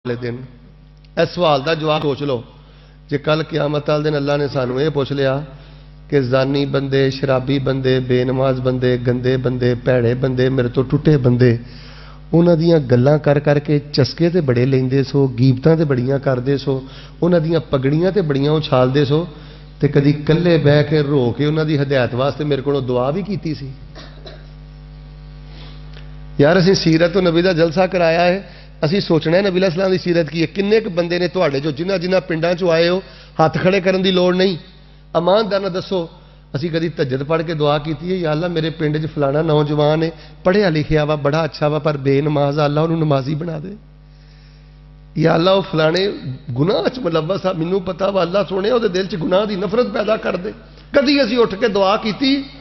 दिन इस सवाल का जवाब सोच लो जे कल क़यामत वाले दिन अल्लाह ने सानू ये पूछ लिया कि जानी बंदे, शराबी बंदे, बेनमाज बंदे, गंदे बंदे, भैड़े बंदे, मेरे तो टुटे बंदे, उन्हां दियां गल्लां कर करके चस्के ते बड़े लेंदे सो, गीबतां ते बड़ियां करदे सो, उन्हां दियां पगड़ियां ते बड़ियां उछालदे सो, ते कदी कल्ले बह के रो के उन्हां दी हदायत वास्ते मेरे कोलों दुआ भी कीती सी। यार असीं सीरत नबी दा जलसा कराया है, असीं सोचना है नबी अलैहिस्सलाम दी सीरत की है। किन्ने क बंदे ने तुहाडे जो जिन्हां जिन्हां पिंडां चों आए हो हथ खड़े करन दी लोड़ नहीं, अमानदार नाल दसो असीं कदी तहज्जुद पढ़ के दुआ कीती है, या अल्लाह मेरे पिंड च फलाना नौजवान है, पढ़िया लिखिया वा, बड़ा अच्छा वा, पर बेनमाज, अल्लाह उहनूं नमाजी बना दे, या अल्लाह वो फलाने गुनाह च मुलव्वस आ, मैनूं पता वा, अल्लाह सोने उहदे दिल च गुनाह दी नफरत पैदा कर दे। कदी असीं उठ के दुआ कीती?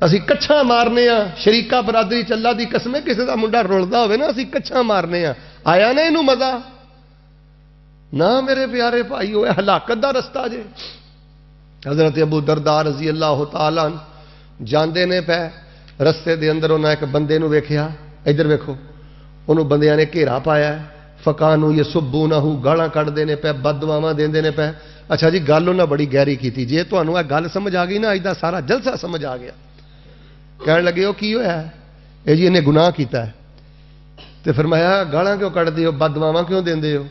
असीं कच्छा मारने आ, शरीका बरादरी च अल्लाह दी कसम है किसी दा मुंडा रुलदा होवे ना असीं कच्छा मारने आ, आया ना इनू मजा? ना मेरे प्यारे भाई, वो हलाकत दा रस्ता जे। हजरत अबू दरदा रज़ी अल्लाह तआला जांदे ने पै रस्ते दे अंदर उन्हां एक बंदे नूं वेखिया, इधर वेखो, उन्होंने बंदियां ने घेरा पाया, फकानू यसुब्बूनहू, गालां कढ़दे ने पै, बददुआवां देंदे ने पै। अच्छा जी, गल उन्हां बड़ी गहरी कीती, जे तुहानूं इह गल समझ आ गई ना, अज दा सारा जलसा समझ आ गया। कहने लगे हो की होया है जी, इन्हें गुनाह किया है, तो फरमाया गालां क्यों कढ़दे हो, बददुआवां क्यों देंदे हो?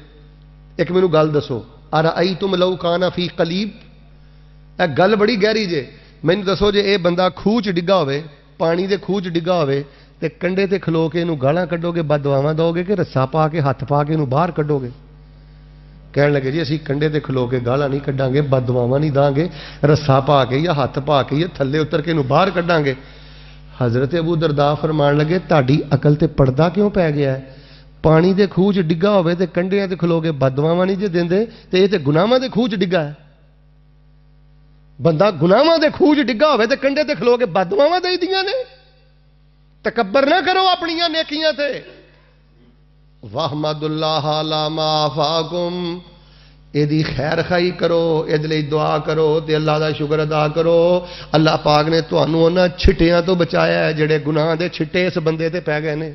एक मैनूं गल दसो, अरअयतुम लौ काना फी कलीब, यह गल बड़ी गहरी जे, मैनूं दसो जे यह बंदा खूह च डिग्गा होवे, पानी दे खूह च डिग्गा होवे, ते कंढे ते खलो के इहनूं गालां कढ़ोगे, बददुआवां दोगे कि रस्सा पा के हथ पा के इहनूं बाहर कढ़ोगे? कहने लगे जी असीं कंढे ते खलो के गालां नहीं कढ़ांगे, बददुआवां नहीं दांगे, रस्सा पा के या हथ पा के या थल्ले उतर के इहनूं बाहर कढ़ांगे। हजरत अबू दरदा फरमान लगे ताड़ी अकल ते पर्दा क्यों पै गया है? पानी दे खूह च डिग्गा होवे ते कंढियां ते खलो के बददुआवां नहीं जे देंदे, ते इह ते गुनाहां दे खूह च डिग्गा है। बंदा गुनाहां दे खूह च डिग्गा होवे ते कंढे ते खलो के बददुआवां देई दियां ने। तकब्बर ना करो अपनियां नेकियां ते। वहमदुल्लाह अला मा आफाकुम, एदी खैर खाई करो, इहदे लई दुआ करो ते अल्लाह दा शुक्र अदा करो। अल्लाह पाक ने तुहानूं उन्हां छिट्टियां तो बचाया है जिहड़े गुनाह दे छिट्टे इस बंदे ते पै गए ने।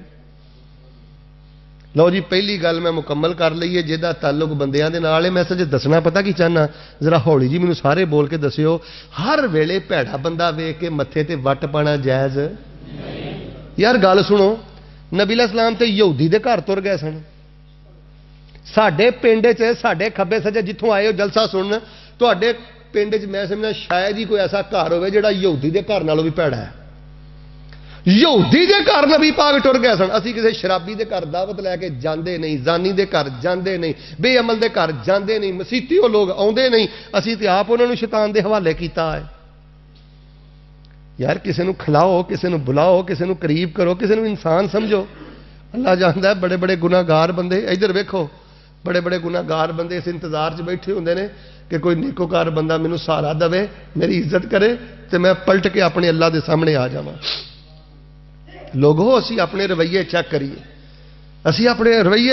लो जी, पहली गल मैं मुकम्मल कर लईए जिहदा ताल्लुक बंदियां दे नाल है। मैं सच दसना पता की चाहना, जरा हौली जी मैनूं सारे बोल के दसियो, हर वेले भैड़ा बंदा वेख के मत्थे ते वट पाना जायज़? यार गल सुनो, नबी अलैहिस्सलाम ते यहूदी दे घर तुर गए सन। साडे पिंड च, साडे खब्बे सज्जे जिथों आए हो जलसा सुनन, तुहाडे पिंड च मैं समझना शायद ही कोई ऐसा घर होवे जिहड़ा यहूदी दे घर नालों भी भैड़ा है। यहूदी दे घर नबी पाक टुर गए सन। असीं किसी शराबी दे घर दावत लैके जांदे नहीं, जानी दे घर जांदे नहीं, बेअमल दे घर जांदे नहीं, मसीती वो लोग आउंदे नहीं, असीं ते आप उन्हां नूं शैतान दे हवाले कीता है। यार किसी नूं खिलाओ, किसी नूं बुलाओ, किसी नूं करीब करो, किसी नूं इंसान समझो। अल्लाह जानदा है बड़े बड़े गुनाहगार बंदे, इधर वेखो, बड़े बड़े गुनाहगार बंदे इस इंतजार च बैठे होंदे ने कि कोई नेकोकार बंदा मैनूं सहारा दवे, मेरी इज्जत करे, तो मैं पलट के अपने अल्लाह के सामने आ जावां। लोगों असीं अपने रवैये चेक करिए, असीं अपने रवैये